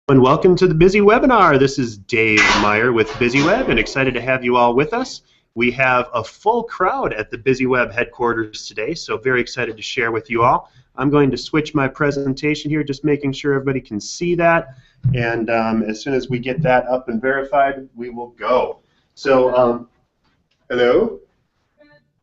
And welcome to the Busy Webinar. This is Dave Meyer with BusyWeb, and excited to have you all with us. We have a full crowd at the BusyWeb headquarters today, so very excited to share with you all. I'm going to switch my presentation here, just making sure everybody can see that, and as soon as we get that up and verified, we will go. So, hello?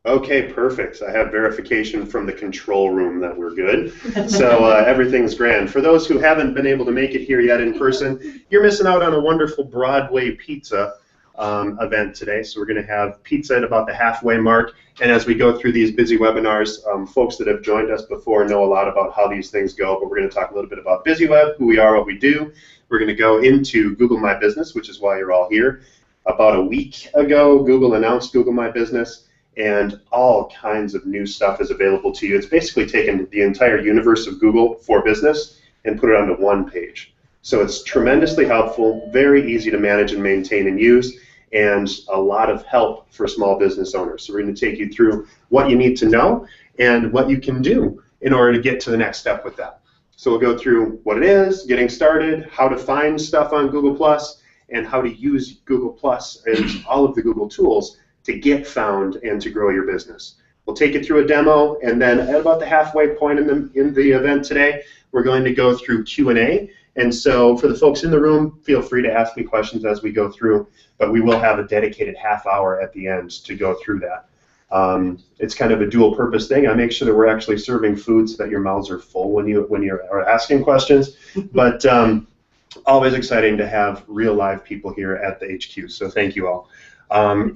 Okay, perfect. I have verification from the control room that we're good. So everything's grand. For those who haven't been able to make it here yet in person, you're missing out on a wonderful Broadway pizza event today. So we're going to have pizza at about the halfway mark. And as we go through these busy webinars, folks that have joined us before know a lot about how these things go, but we're going to talk a little bit about BusyWeb, who we are, what we do. We're going to go into Google My Business, which is why you're all here. About a week ago, Google announced Google My Business, and all kinds of new stuff is available to you. It's basically taken the entire universe of Google for Business and put it onto one page. So it's tremendously helpful, very easy to manage and maintain and use, and a lot of help for small business owners. So we're going to take you through what you need to know and what you can do in order to get to the next step with that. So we'll go through what it is, getting started, how to find stuff on Google+, and how to use Google+ and all of the Google tools to get found and to grow your business. We'll take you through a demo, and then at about the halfway point in the event today, we're going to go through Q&A. And so for the folks in the room, feel free to ask me questions as we go through, but we will have a dedicated half hour at the end to go through that. It's kind of a dual purpose thing. I make sure that we're actually serving food so that your mouths are full when you're asking questions, but always exciting to have real live people here at the HQ, so thank you all.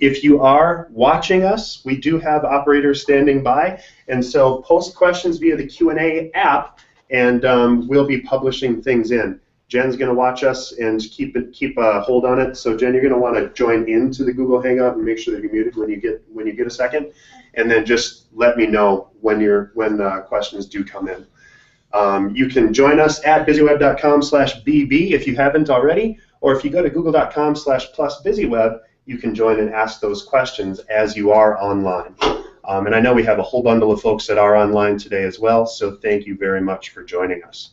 If you are watching us, we do have operators standing by, and so post questions via the Q&A app, and we'll be publishing things in. Jen's going to watch us and keep a hold on it. So Jen, you're going to want to join into the Google Hangout and make sure that you're muted when you get a second, and then just let me know when questions do come in. You can join us at busyweb.com/bb if you haven't already, or if you go to google.com/plusbusyweb. You can join and ask those questions as you are online. And I know we have a whole bundle of folks that are online today as well, so thank you very much for joining us.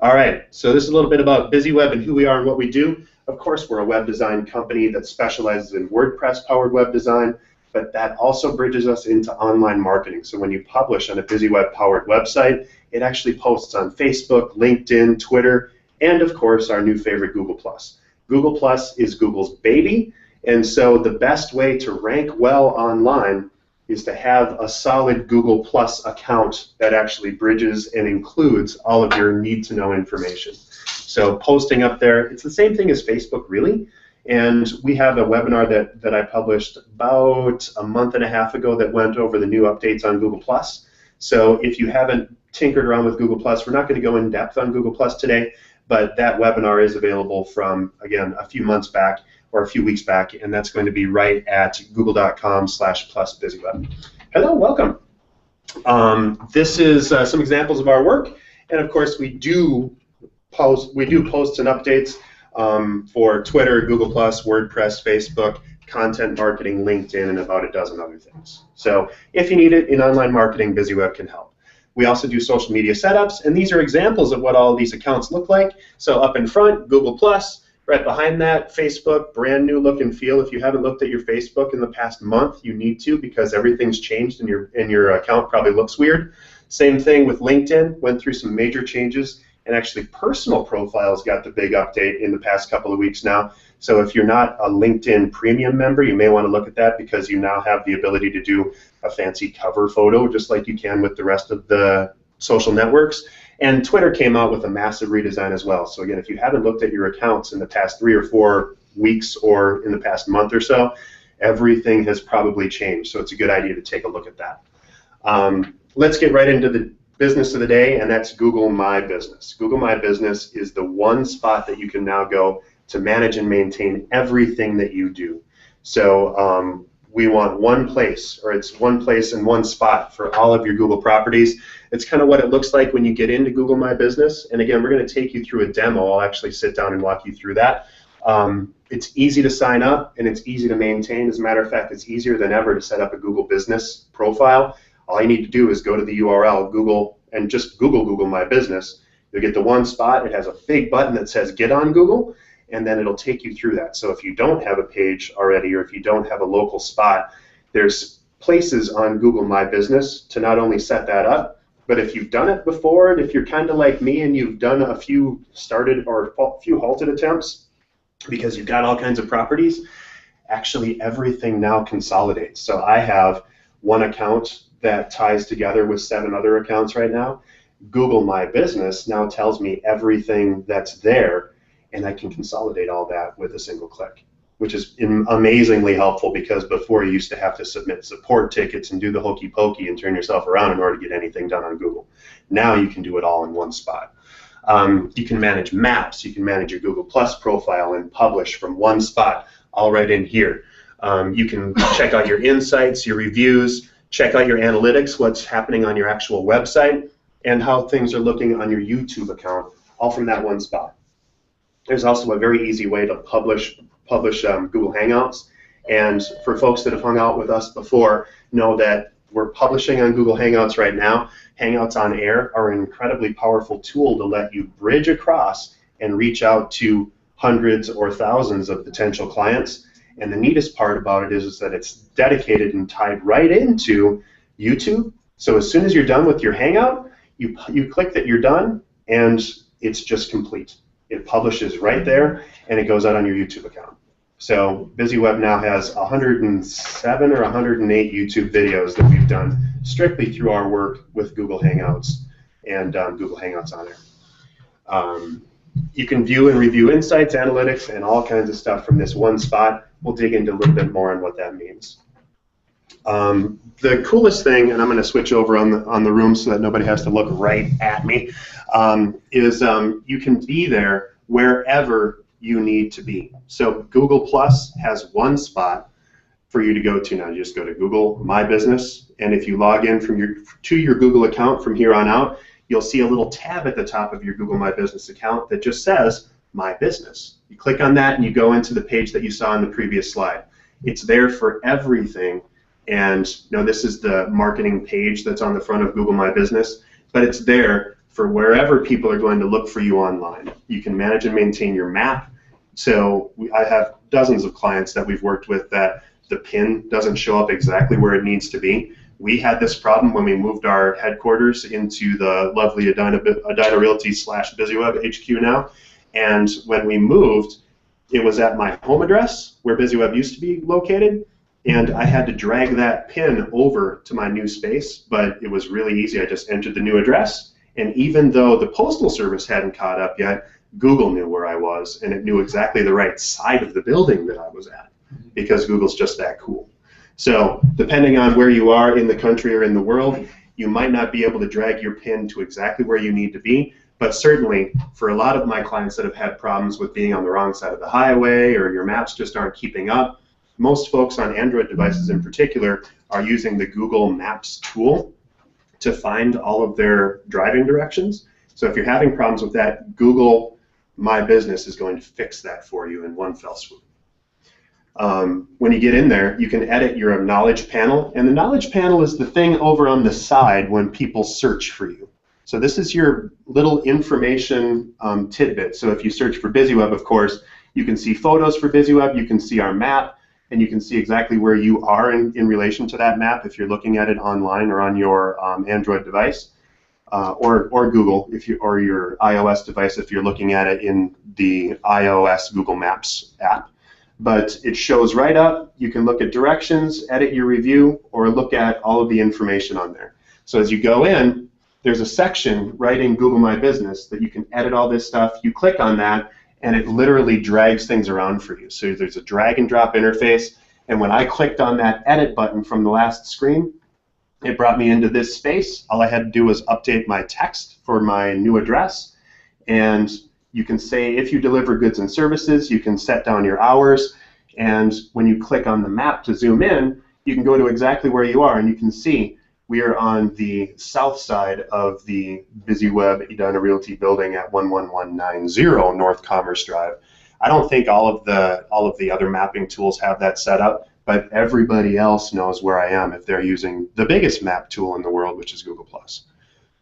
All right, so this is a little bit about BusyWeb and who we are and what we do. Of course, we're a web design company that specializes in WordPress-powered web design, but that also bridges us into online marketing. So when you publish on a BusyWeb-powered website, it actually posts on Facebook, LinkedIn, Twitter, and of course, our new favorite, Google+. Google+ is Google's baby. And so the best way to rank well online is to have a solid Google+ account that actually bridges and includes all of your need-to-know information. So posting up there, it's the same thing as Facebook, really. And we have a webinar that I published about a month and a half ago that went over the new updates on Google+. So if you haven't tinkered around with Google+, we're not going to go in depth on Google+ today, but that webinar is available from, again, a few months back, or a few weeks back, and that's going to be right at google.com/plusbusyweb. Hello, welcome. This is some examples of our work, and of course we do posts and updates for Twitter, Google+, WordPress, Facebook, content marketing, LinkedIn, and about a dozen other things. So if you need it in online marketing, BusyWeb can help. We also do social media setups, and these are examples of what all of these accounts look like. So up in front, Google+, right behind that, Facebook, brand new look and feel. If you haven't looked at your Facebook in the past month, you need to, because everything's changed and your account probably looks weird. Same thing with LinkedIn, went through some major changes, and actually personal profiles got the big update in the past couple of weeks now. So if you're not a LinkedIn premium member, you may want to look at that, because you now have the ability to do a fancy cover photo just like you can with the rest of the social networks. And Twitter came out with a massive redesign as well. So again, if you haven't looked at your accounts in the past 3 or 4 weeks or in the past month or so, everything has probably changed. So it's a good idea to take a look at that. Let's get right into the business of the day, and that's Google My Business. Google My Business is the one spot that you can now go to manage and maintain everything that you do. So we want one place, or it's one place and one spot for all of your Google properties. It's kind of what it looks like when you get into Google My Business. And again, we're going to take you through a demo. I'll actually sit down and walk you through that. It's easy to sign up, and it's easy to maintain. As a matter of fact, it's easier than ever to set up a Google Business profile. All you need to do is go to the URL, Google, and just Google My Business, You'll get to one spot, it has a big button that says Get on Google, and then it'll take you through that. So if you don't have a page already, or if you don't have a local spot, there's places on Google My Business to not only set that up, but if you've done it before, and if you're kind of like me and you've done a few started or a few halted attempts because you've got all kinds of properties, actually everything now consolidates. So I have one account that ties together with 7 other accounts right now. Google My Business now tells me everything that's there, and I can consolidate all that with a single click, which is amazingly helpful, because before you used to have to submit support tickets and do the hokey pokey and turn yourself around in order to get anything done on Google. Now you can do it all in one spot. You can manage maps, you can manage your Google Plus profile and publish from one spot, all right in here. You can check out your insights, your reviews, check out your analytics, what's happening on your actual website, and how things are looking on your YouTube account, all from that one spot. There's also a very easy way to publish Google Hangouts, and for folks that have hung out with us before know that we're publishing on Google Hangouts right now. Hangouts on Air are an incredibly powerful tool to let you bridge across and reach out to hundreds or thousands of potential clients. And the neatest part about it is that it's dedicated and tied right into YouTube. So as soon as you're done with your Hangout, you click that you're done, and it's just complete. It publishes right there, and it goes out on your YouTube account. So BusyWeb now has 107 or 108 YouTube videos that we've done strictly through our work with Google Hangouts and Google Hangouts on Air. You can view and review insights, analytics, and all kinds of stuff from this one spot. We'll dig into a little bit more on what that means. The coolest thing, and I'm going to switch over on the room so that nobody has to look right at me, is you can be there wherever you need to be. So Google Plus has one spot for you to go to now. You just go to Google My Business, and if you log in to your Google account from here on out, you'll see a little tab at the top of your Google My Business account that just says My Business. You click on that and you go into the page that you saw in the previous slide. It's there for everything, and this is the marketing page that's on the front of Google My Business, but it's there for wherever people are going to look for you online. You can manage and maintain your map. So I have dozens of clients that we've worked with that the pin doesn't show up exactly where it needs to be. We had this problem when we moved our headquarters into the lovely Edina Realty / BusyWeb HQ now. And when we moved, it was at my home address where BusyWeb used to be located, and I had to drag that pin over to my new space, but it was really easy. I just entered the new address, and even though the Postal Service hadn't caught up yet, Google knew where I was, and it knew exactly the right side of the building that I was at, because Google's just that cool. So depending on where you are in the country or in the world, you might not be able to drag your pin to exactly where you need to be, but certainly for a lot of my clients that have had problems with being on the wrong side of the highway, or your maps just aren't keeping up, most folks on Android devices in particular are using the Google Maps tool to find all of their driving directions. So if you're having problems with that, Google My Business is going to fix that for you in one fell swoop. When you get in there, you can edit your knowledge panel, and the knowledge panel is the thing over on the side when people search for you. So this is your little information tidbit. So if you search for BusyWeb, of course, you can see photos for BusyWeb, you can see our map, and you can see exactly where you are in relation to that map if you're looking at it online or on your Android device, or Google or your iOS device if you're looking at it in the iOS Google Maps app. But it shows right up. You can look at directions, edit your review, or look at all of the information on there. So as you go in, there's a section right in Google My Business that you can edit all this stuff. You click on that, and it literally drags things around for you. So there's a drag and drop interface, and when I clicked on that edit button from the last screen, it brought me into this space. All I had to do was update my text for my new address, and you can say if you deliver goods and services, you can set down your hours, and when you click on the map to zoom in, you can go to exactly where you are, and you can see we are on the south side of the BusyWeb Edina Realty building at 11190 North Commerce Drive. I don't think all of the other mapping tools have that set up, but everybody else knows where I am if they're using the biggest map tool in the world, which is Google+.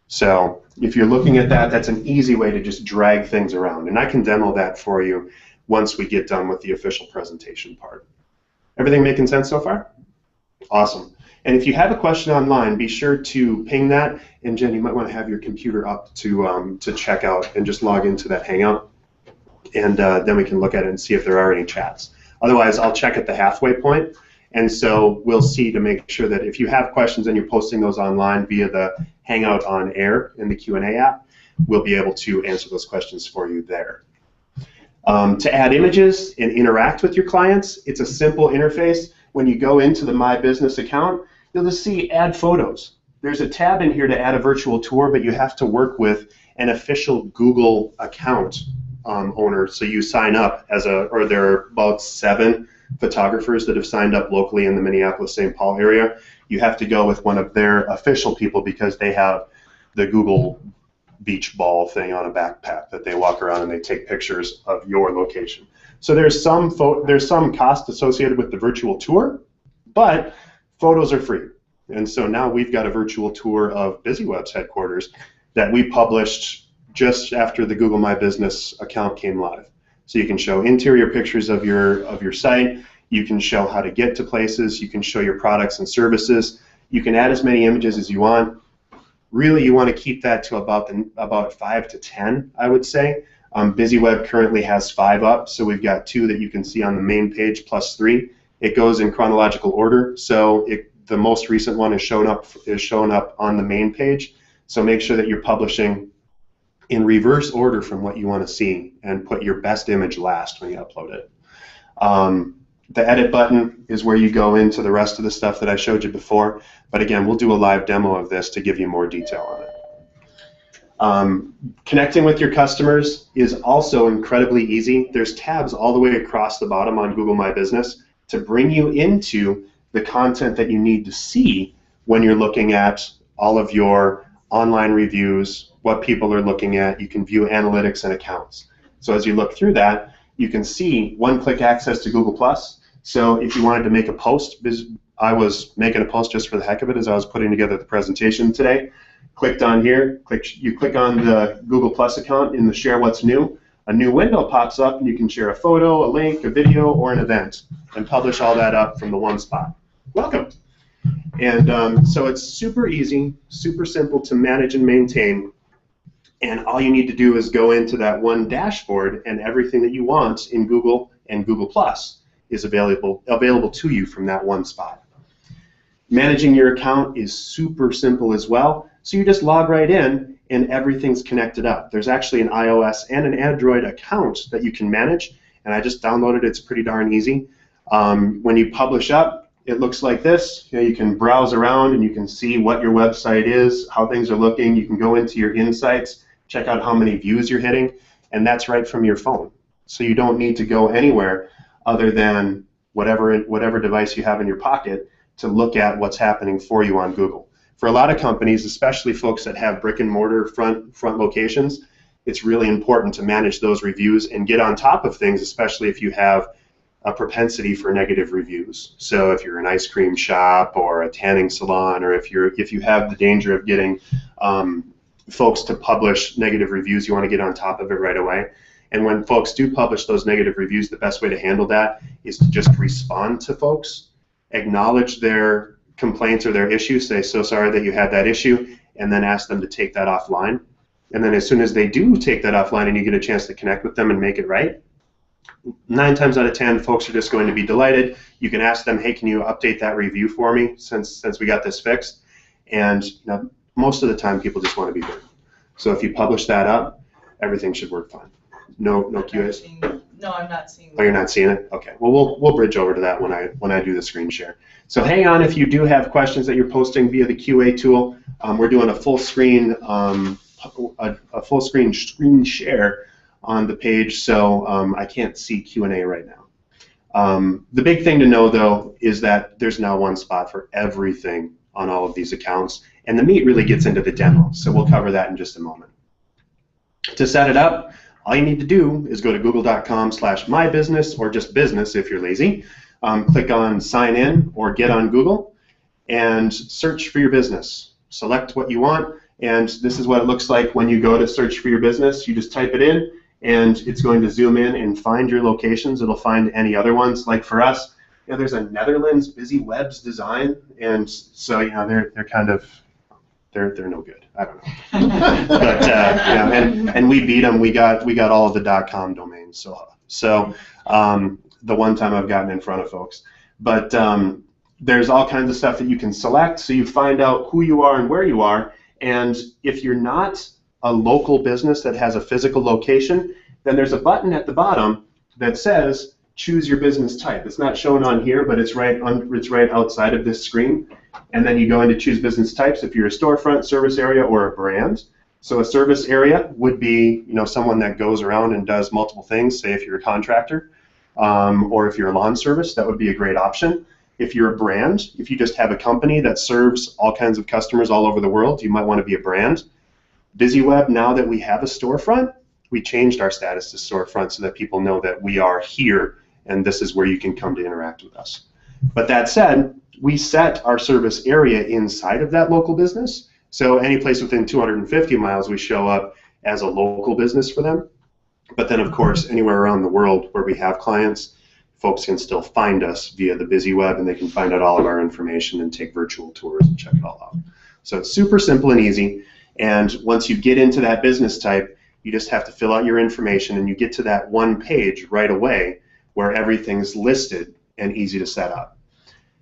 So if you're looking at that, that's an easy way to just drag things around. And I can demo that for you once we get done with the official presentation part. Everything making sense so far? Awesome. And if you have a question online, be sure to ping that. And Jen, you might want to have your computer up to check out and just log into that Hangout. And then we can look at it and see if there are any chats. Otherwise, I'll check at the halfway point. And so we'll see to make sure that if you have questions and you're posting those online via the Hangout on Air in the Q&A app, we'll be able to answer those questions for you there. To add images and interact with your clients, it's a simple interface. When you go into the My Business account, you'll just see Add Photos. There's a tab in here to add a virtual tour, but you have to work with an official Google account owner. So you sign up as or there are about 7 photographers that have signed up locally in the Minneapolis-St. Paul area. You have to go with one of their official people because they have the Google beach ball thing on a backpack that they walk around and they take pictures of your location. So there's some cost associated with the virtual tour, but photos are free. And so now we've got a virtual tour of BusyWeb's headquarters that we published just after the Google My Business account came live. So you can show interior pictures of your site, you can show how to get to places, you can show your products and services, you can add as many images as you want. Really, you want to keep that to about 5 to 10, I would say. BusyWeb currently has 5 up, so we've got 2 that you can see on the main page plus 3. It goes in chronological order, so the most recent one is showing up on the main page. So make sure that you're publishing in reverse order from what you want to see and put your best image last when you upload it. The edit button is where you go into the rest of the stuff that I showed you before, but again, we'll do a live demo of this to give you more detail on it. Connecting with your customers is also incredibly easy. There's tabs all the way across the bottom on Google My Business to bring you into the content that you need to see when you're looking at all of your online reviews, what people are looking at. You can view analytics and accounts. So as you look through that, you can see one-click access to Google+. So if you wanted to make a post, I was making a post just for the heck of it as I was putting together the presentation today. Clicked on here, you click on the Google+ account in the Share What's New. A new window pops up and you can share a photo, a link, a video, or an event and publish all that up from the one spot. Welcome. And so it's super easy, super simple to manage and maintain. And all you need to do is go into that one dashboard, and everything that you want in Google and Google+ is available to you from that one spot. Managing your account is super simple as well. So you just log right in, and everything's connected up. There's actually an iOS and an Android account that you can manage, and I just downloaded it. It's pretty darn easy. When you publish up, it looks like this. You can browse around, and you can see what your website is, how things are looking. You can go into your insights, check out how many views you're hitting, and that's right from your phone. So you don't need to go anywhere other than whatever device you have in your pocket to look at what's happening for you on Google. For a lot of companies, especially folks that have brick and mortar front locations, it's really important to manage those reviews and get on top of things, especially if you have a propensity for negative reviews. So if you're an ice cream shop or a tanning salon, or if you have the danger of getting folks to publish negative reviews, you want to get on top of it right away. And when folks do publish those negative reviews, the best way to handle that is to just respond to folks, acknowledge their complaints or their issues, say, so sorry that you had that issue, and then ask them to take that offline. And then as soon as they do take that offline and you get a chance to connect with them and make it right, 9 times out of 10, folks are just going to be delighted. You can ask them, hey, can you update that review for me since we got this fixed? And most of the time, people just want to be good. So if you publish that up, everything should work fine. No QAs? No, I'm not seeing that. Oh, you're not seeing it? Okay. Well, we'll bridge over to that when I do the screen share. So hang on if you do have questions that you're posting via the QA tool. We're doing a full screen screen share on the page, so I can't see Q&A right now. The big thing to know, though, is that there's now one spot for everything on all of these accounts, and the meat really gets into the demo, so we'll cover that in just a moment. To set it up, all you need to do is go to google.com/mybusiness, or just business if you're lazy. Click on sign in or get on Google and search for your business. Select what you want, And this is what it looks like when you go to search for your business. You just type it in, and it's going to zoom in and find your locations. It'll find any other ones. Like for us, there's a Netherlands Busy Webs design, and so they're kind of they're no good. I don't know, but and we beat them. We got all of the .com domains. So the one time I've gotten in front of folks, but there's all kinds of stuff that you can select. So you find out who you are and where you are. And if you're not a local business that has a physical location, then there's a button at the bottom that says choose your business type. It's not shown on here, but it's right outside of this screen. And then you go into choose business types if you're a storefront, service area, or a brand. So a service area would be someone that goes around and does multiple things. Say if you're a contractor, or if you're a lawn service, that would be a great option. If you're a brand, if you just have a company that serves all kinds of customers all over the world, you might want to be a brand. BusyWeb, now that we have a storefront, we changed our status to storefront so that people know that we are here and this is where you can come to interact with us. But that said, we set our service area inside of that local business. So any place within 250 miles, we show up as a local business for them. But then, of course, anywhere around the world where we have clients, folks can still find us via the BusyWeb, and they can find out all of our information and take virtual tours and check it all out. So it's super simple and easy. And once you get into that business type, you just have to fill out your information, and you get to that one page right away where everything's listed and easy to set up.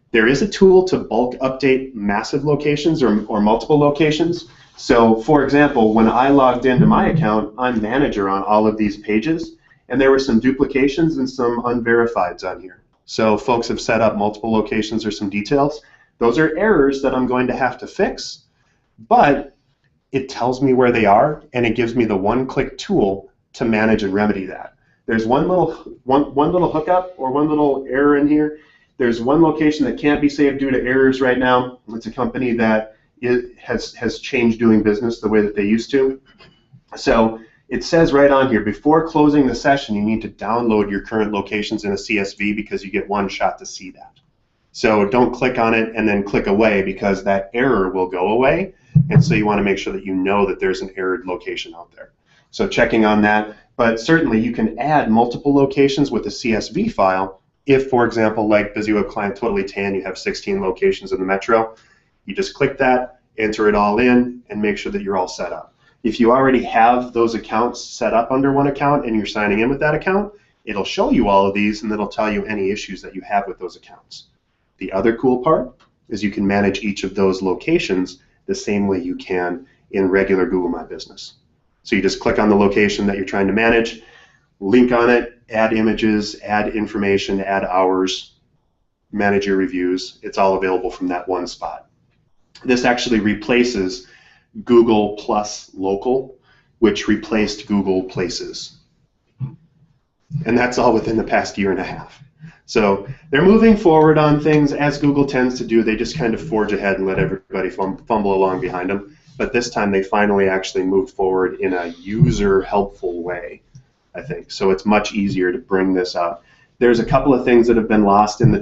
There is a tool to bulk update massive locations or multiple locations. So, for example, when I logged into my account, I'm manager on all of these pages, and there were some duplications and some unverifieds on here. So folks have set up multiple locations or some details. Those are errors that I'm going to have to fix, but it tells me where they are, and it gives me the one-click tool to manage and remedy that. There's one little hookup or one little error in here. There's one location that can't be saved due to errors right now. It's a company that has changed doing business the way that they used to. So it says right on here, before closing the session, you need to download your current locations in a CSV because you get one shot to see that. So don't click on it and then click away, because that error will go away. And so you want to make sure that you know that there's an errored location out there. So checking on that. But certainly you can add multiple locations with a CSV file. If, for example, like BusyWeb Client Totally Tan, you have 16 locations in the metro, you just click that, enter it all in, and make sure that you're all set up. If you already have those accounts set up under one account and you're signing in with that account, it'll show you all of these, and it'll tell you any issues that you have with those accounts. The other cool part is you can manage each of those locations the same way you can in regular Google My Business. So you just click on the location that you're trying to manage, link on it, add images, add information, add hours, manage your reviews. It's all available from that one spot. This actually replaces Google Plus Local, which replaced Google Places. And that's all within the past year and a half. So they're moving forward on things, as Google tends to do. They just kind of forge ahead and let everybody fumble along behind them. But this time they finally actually moved forward in a user-helpful way, I think. So it's much easier to bring this up. There's a couple of things that have been lost in the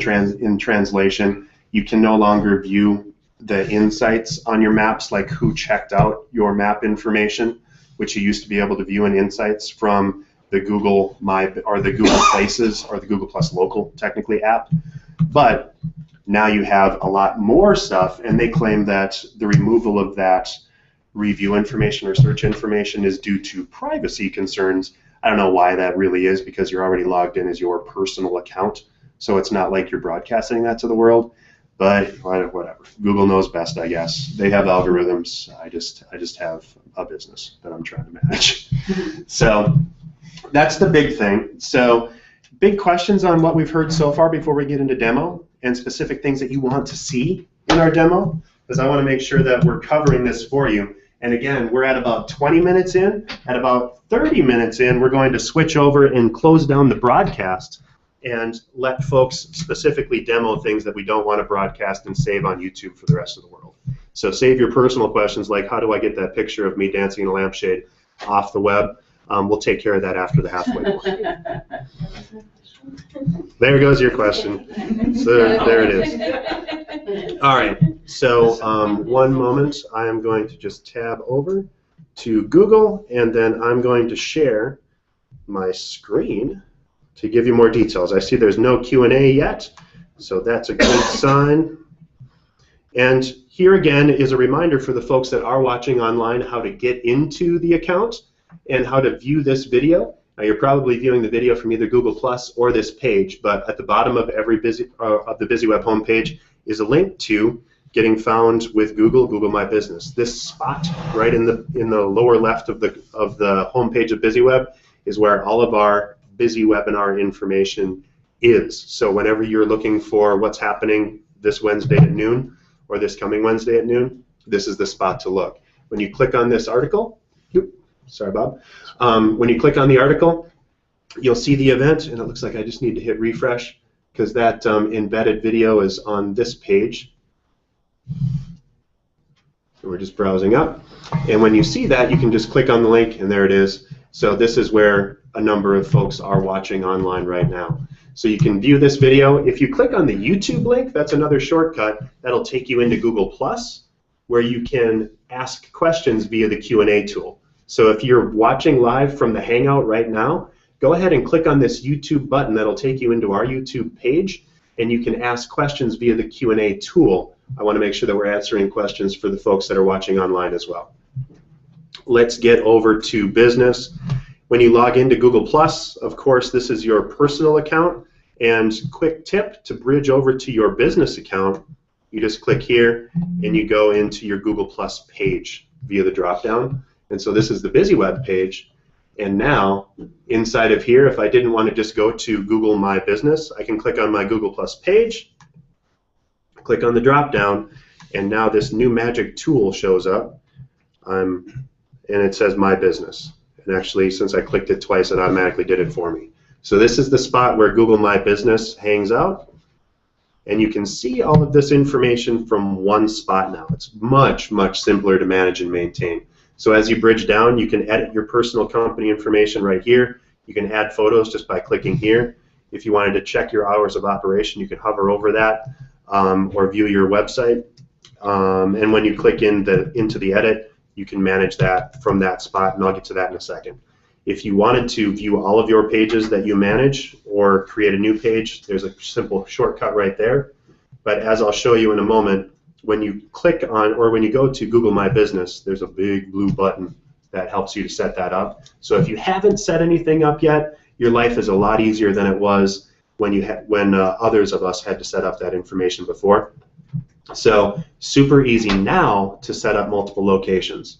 translation. You can no longer view the insights on your maps, like who checked out your map information, which you used to be able to view in Insights from the Google or the Google Places or the Google Plus Local, technically, app. But now you have a lot more stuff, and they claim that the removal of that review information or search information is due to privacy concerns. I don't know why that really is, because you're already logged in as your personal account, so it's not like you're broadcasting that to the world. But whatever, Google knows best, I guess. They have algorithms. I just have a business that I'm trying to manage. So that's the big thing. So big questions on what we've heard so far before we get into demo, and specific things that you want to see in our demo, because I want to make sure that we're covering this for you. And again, we're at about 20 minutes in. At about 30 minutes in, we're going to switch over and close down the broadcast and let folks specifically demo things that we don't want to broadcast and save on YouTube for the rest of the world. So save your personal questions, like how do I get that picture of me dancing in a lampshade off the web? We'll take care of that after the halfway point. There goes your question. So there it is. All right. So one moment, I am going to just tab over to Google, and then I'm going to share my screen to give you more details. I see there's no Q&A yet, so that's a good sign. And here again is a reminder for the folks that are watching online how to get into the account and how to view this video. Now you're probably viewing the video from either Google Plus or this page, but at the bottom of every the BusyWeb homepage is a link to getting found with Google, Google My Business. This spot right in the lower left of the homepage of BusyWeb is where all of our busy webinar information is. So whenever you're looking for what's happening this Wednesday at noon or this coming Wednesday at noon, this is the spot to look. When you click on this article, sorry Bob, when you click on the article, you'll see the event, and it looks like I just need to hit refresh because that embedded video is on this page. So we're just browsing up, and when you see that, you can just click on the link, and there it is. So this is where a number of folks are watching online right now. So you can view this video. If you click on the YouTube link, that's another shortcut. That'll take you into Google Plus, where you can ask questions via the Q&A tool. So if you're watching live from the Hangout right now, go ahead and click on this YouTube button. That'll take you into our YouTube page, and you can ask questions via the Q&A tool. I want to make sure that we're answering questions for the folks that are watching online as well. Let's get over to business. When you log into Google Plus, of course, this is your personal account. And quick tip to bridge over to your business account, you just click here and you go into your Google Plus page via the drop-down. And so this is the BusyWeb page. And now, inside of here, if I didn't want to just go to Google My Business, I can click on my Google Plus page, click on the drop-down, and now this new magic tool shows up. And it says My Business. And actually, since I clicked it twice, it automatically did it for me. So this is the spot where Google My Business hangs out. And you can see all of this information from one spot now. It's much, much simpler to manage and maintain. So as you bridge down, you can edit your personal company information right here. You can add photos just by clicking here. If you wanted to check your hours of operation, you can hover over that or view your website. And when you click into the edit, you can manage that from that spot, and I'll get to that in a second. If you wanted to view all of your pages that you manage or create a new page, there's a simple shortcut right there. But as I'll show you in a moment, when you click on, or when you go to Google My Business, there's a big blue button that helps you to set that up. So if you haven't set anything up yet, your life is a lot easier than it was when others of us had to set up that information before. So super easy now to set up multiple locations.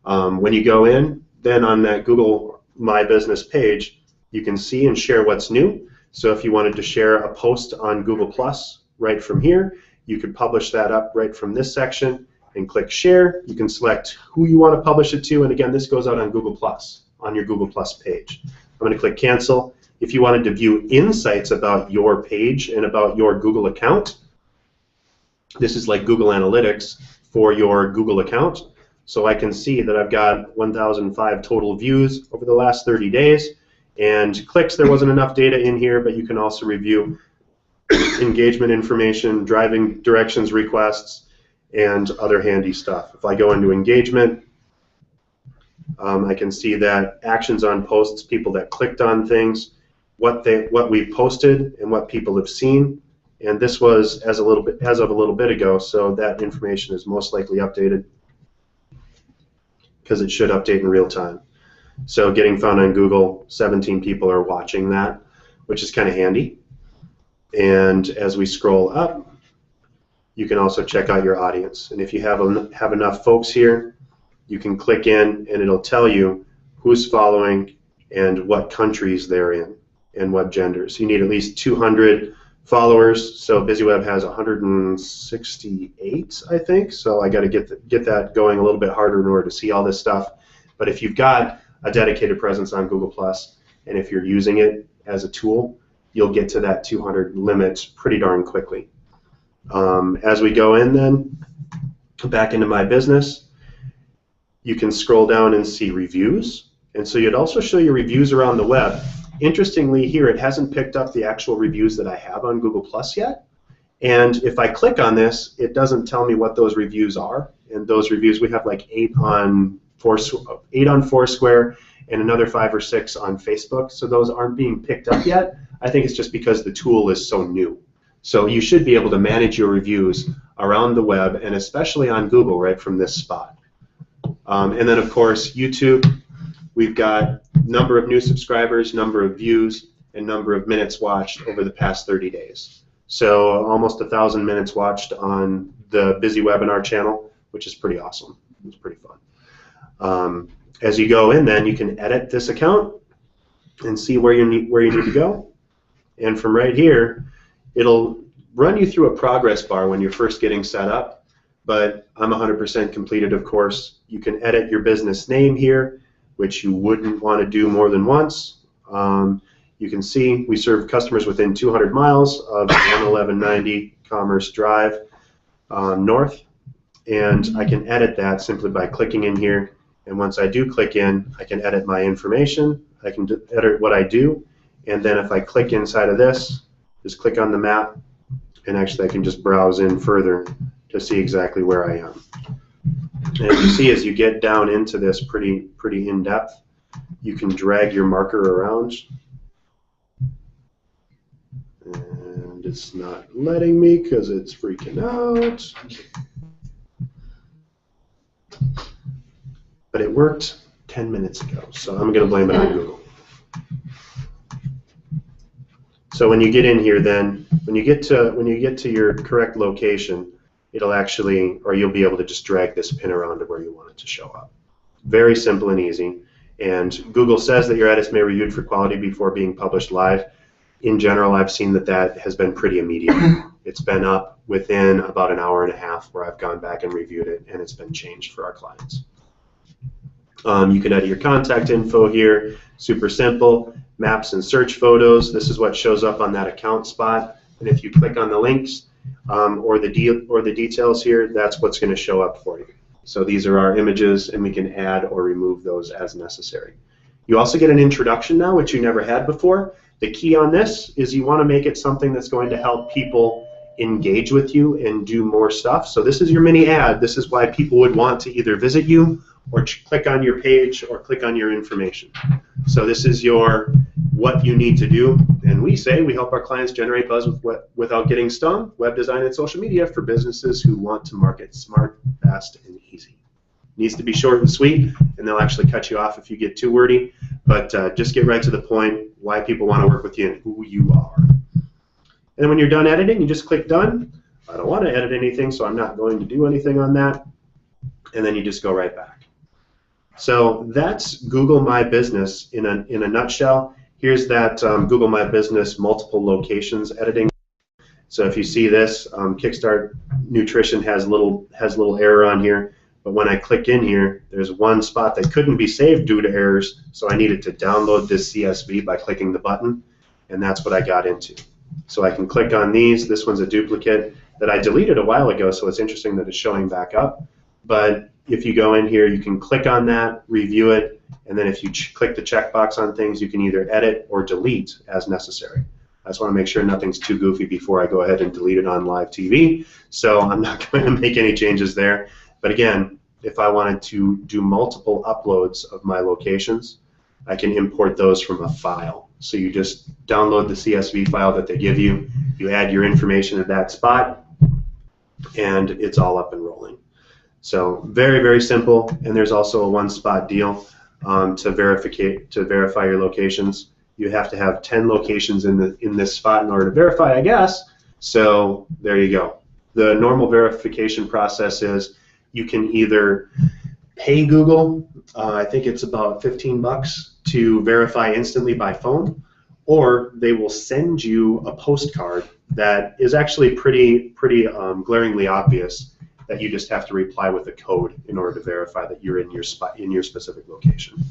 When you go in, then on that Google My Business page, you can see and share what's new. So if you wanted to share a post on Google Plus right from here, you could publish that up right from this section and click share. You can select who you want to publish it to, and again, this goes out on Google Plus, on your Google Plus page. I'm going to click cancel. If you wanted to view insights about your page and about your Google account, this is like Google Analytics for your Google account. So I can see that I've got 1,005 total views over the last 30 days. And clicks, there wasn't enough data in here, but you can also review engagement information, driving directions requests, and other handy stuff. If I go into engagement, I can see that actions on posts, people that clicked on things, what we posted, and what people have seen. And this was as of a little bit ago, so that information is most likely updated because it should update in real time. So getting found on Google, 17 people are watching that, which is kind of handy. And as we scroll up, you can also check out your audience. And if you have enough folks here, you can click in and it'll tell you who's following and what countries they're in and what genders. You need at least 200 followers. So BusyWeb has 168, I think. So I got to get that going a little bit harder in order to see all this stuff. But if you've got a dedicated presence on Google Plus, and if you're using it as a tool, you'll get to that 200 limit pretty darn quickly. As we go in then, back into My Business, you can scroll down and see reviews. And so you'd also show your reviews around the web. Interestingly here, it hasn't picked up the actual reviews that I have on Google Plus yet. And if I click on this, it doesn't tell me what those reviews are. And those reviews, we have like 8 on Foursquare and another 5 or 6 on Facebook. So those aren't being picked up yet. I think it's just because the tool is so new. So you should be able to manage your reviews around the web, and especially on Google, right from this spot. And then, of course, YouTube, we've got number of new subscribers, number of views, and number of minutes watched over the past 30 days. So almost 1,000 minutes watched on the Busy Webinar channel, which is pretty awesome. It's pretty fun. As you go in, then you can edit this account and see where you need to go. And from right here, it'll run you through a progress bar when you're first getting set up. But I'm 100% completed, of course. You can edit your business name here, which you wouldn't want to do more than once. You can see we serve customers within 200 miles of 11190 Commerce Drive North. And I can edit that simply by clicking in here. And once I do click in, I can edit my information. I can edit what I do. And then if I click inside of this, just click on the map, and actually I can just browse in further to see exactly where I am. And as you see, as you get down into this pretty in-depth, you can drag your marker around. And it's not letting me because it's freaking out. But it worked 10 minutes ago, so I'm going to blame it on Google. So when you get in here, then when you get to your correct location, it'll actually, or you'll be able to just drag this pin around to where you want it to show up. Very simple and easy. And Google says that your edits may be reviewed for quality before being published live. In general, I've seen that has been pretty immediate. It's been up within about an hour and a half where I've gone back and reviewed it, and it's been changed for our clients. You can edit your contact info here. Super simple. Maps and search photos. This is what shows up on that account spot. And if you click on the links or the details here, that's what's going to show up for you. So these are our images, and we can add or remove those as necessary. You also get an introduction now, which you never had before. The key on this is you want to make it something that's going to help people engage with you and do more stuff. So this is your mini ad. This is why people would want to either visit you or click on your page or click on your information. So this is your what you need to do. And we say we help our clients generate buzz without getting stung. Web design and social media for businesses who want to market smart, fast, and easy. Needs to be short and sweet, and they'll actually cut you off if you get too wordy. But just get right to the point, why people want to work with you and who you are. And when you're done editing, you just click done. I don't want to edit anything, so I'm not going to do anything on that. And then you just go right back. So that's Google My Business in a nutshell. Here's that Google My Business multiple locations editing. So if you see this, Kickstart Nutrition has little error on here. But when I click in here, there's one spot that couldn't be saved due to errors, so I needed to download this CSV by clicking the button, and that's what I got into. So I can click on these. This one's a duplicate that I deleted a while ago, so it's interesting that it's showing back up. But if you go in here, you can click on that, review it, and then if you click the checkbox on things, you can either edit or delete as necessary. I just want to make sure nothing's too goofy before I go ahead and delete it on live TV, so I'm not going to make any changes there. But again, if I wanted to do multiple uploads of my locations, I can import those from a file. So you just download the CSV file that they give you, you add your information at that spot, and it's all up and rolling. So very, very simple, and there's also a one-spot deal to verify your locations. You have to have 10 locations in this spot in order to verify, I guess. So there you go. The normal verification process is you can either pay Google, I think it's about 15 bucks to verify instantly by phone, or they will send you a postcard that is actually pretty glaringly obvious that you just have to reply with a code in order to verify that you're in your spot in your specific location.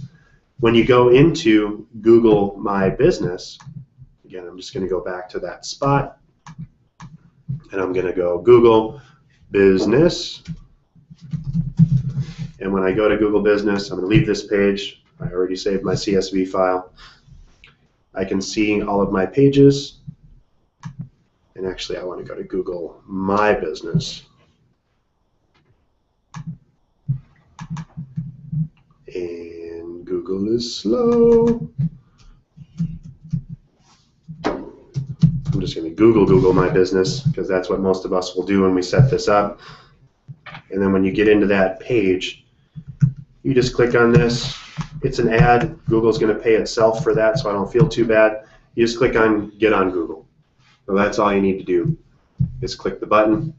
When you go into Google My Business, again, I'm just going to go back to that spot, and I'm going to go Google Business. And when I go to Google Business, I'm going to leave this page. I already saved my CSV file. I can see all of my pages. And actually, I want to go to Google My Business. And Google is slow. I'm just going to Google My Business, because that's what most of us will do when we set this up. And then when you get into that page, you just click on this. It's an ad. Google's going to pay itself for that, so I don't feel too bad. You just click on Get on Google. So that's all you need to do, is click the button.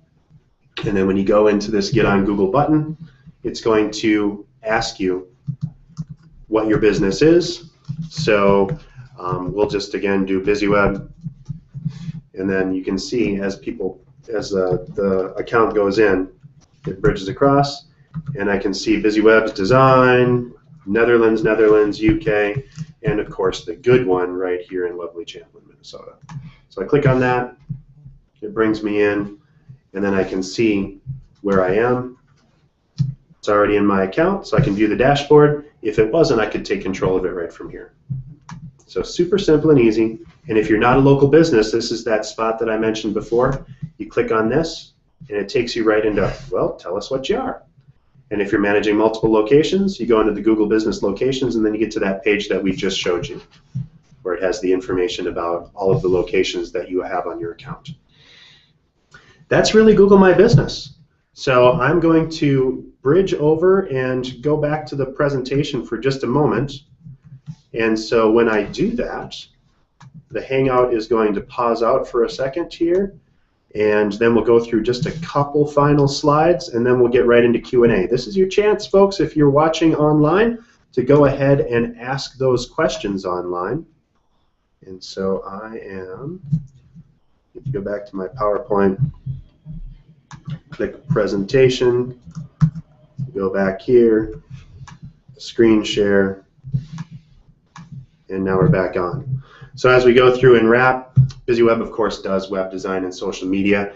And then when you go into this Get on Google button, it's going to ask you what your business is. So we'll just, again, do BusyWeb. And then you can see as the account goes in, it bridges across, and I can see BusyWeb's design, Netherlands, UK, and of course the good one right here in lovely Champlin, Minnesota. So I click on that, it brings me in, and then I can see where I am. It's already in my account, so I can view the dashboard. If it wasn't, I could take control of it right from here. So super simple and easy. And if you're not a local business, this is that spot that I mentioned before. You click on this, and it takes you right into, well, tell us what you are. And if you're managing multiple locations, you go into the Google Business Locations, and then you get to that page that we just showed you, where it has the information about all of the locations that you have on your account. That's really Google My Business. So I'm going to bridge over and go back to the presentation for just a moment. And so when I do that, the Hangout is going to pause out for a second here, and then we'll go through just a couple final slides, and then we'll get right into Q&A. This is your chance, folks, if you're watching online, to go ahead and ask those questions online. And so I am, if you go back to my PowerPoint, click Presentation, go back here, Screen Share, and now we're back on. So as we go through and wrap, BusyWeb, of course, does web design and social media.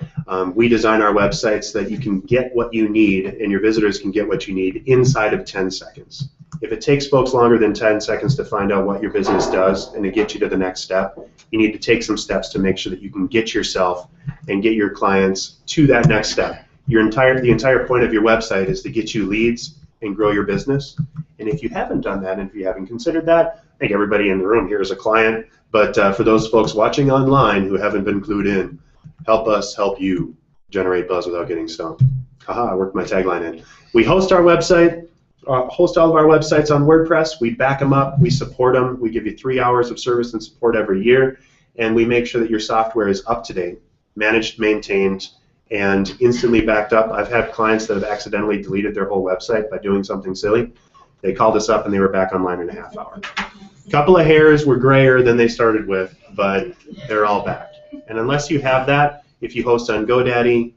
We design our websites so that you can get what you need and your visitors can get what you need inside of 10 seconds. If it takes folks longer than 10 seconds to find out what your business does and to get you to the next step, you need to take some steps to make sure that you can get yourself and get your clients to that next step. The entire point of your website is to get you leads and grow your business. And if you haven't done that, and if you haven't considered that, I think everybody in the room here is a client. But for those folks watching online who haven't been clued in, help us help you generate buzz without getting stoned. Haha, I worked my tagline in. We host our website, host all of our websites on WordPress. We back them up, we support them, we give you 3 hours of service and support every year, and we make sure that your software is up to date, managed, maintained, and instantly backed up. I've had clients that have accidentally deleted their whole website by doing something silly. They called us up and they were back online in a half hour. A couple of hairs were grayer than they started with, but they're all back. And unless you have that, if you host on GoDaddy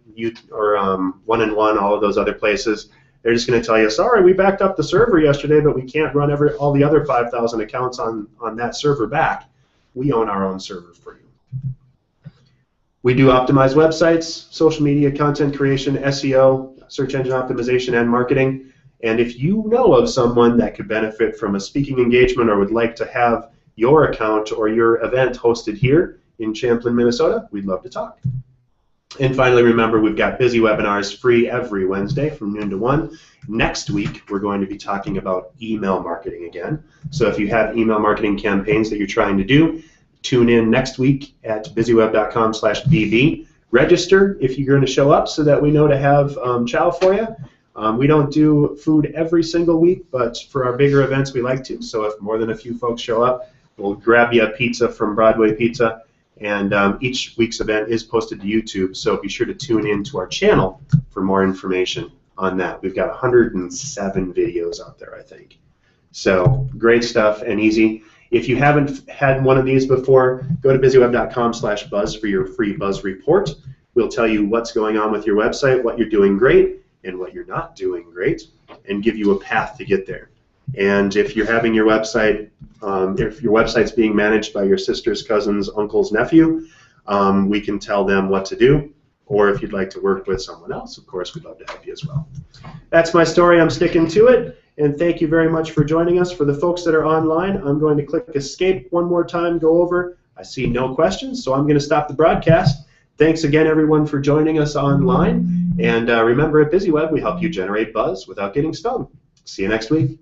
or 1&1, all of those other places, they're just going to tell you, sorry, we backed up the server yesterday, but we can't run all the other 5,000 accounts on that server back. We own our own server for you. We do optimize websites, social media, content creation, SEO, search engine optimization, and marketing. And if you know of someone that could benefit from a speaking engagement or would like to have your account or your event hosted here in Champlin, Minnesota, we'd love to talk. And finally, remember, we've got Busy Webinars free every Wednesday from noon to 1. Next week, we're going to be talking about email marketing again. So if you have email marketing campaigns that you're trying to do, tune in next week at busyweb.com/bb. Register if you're going to show up so that we know to have chow for you. We don't do food every single week, but for our bigger events, we like to. So if more than a few folks show up, we'll grab you a pizza from Broadway Pizza. And each week's event is posted to YouTube, so be sure to tune in to our channel for more information on that. We've got 107 videos out there, I think. So great stuff and easy. If you haven't had one of these before, go to busyweb.com/buzz for your free buzz report. We'll tell you what's going on with your website, what you're doing great, and what you're not doing great, and give you a path to get there. And if you're having your website, if your website's being managed by your sister's cousin's uncle's nephew, we can tell them what to do. Or if you'd like to work with someone else, of course, we'd love to help you as well. That's my story. I'm sticking to it. And thank you very much for joining us. For the folks that are online, I'm going to click escape one more time, go over. I see no questions, so I'm going to stop the broadcast. Thanks again, everyone, for joining us online. And remember, at BusyWeb, we help you generate buzz without getting stung. See you next week.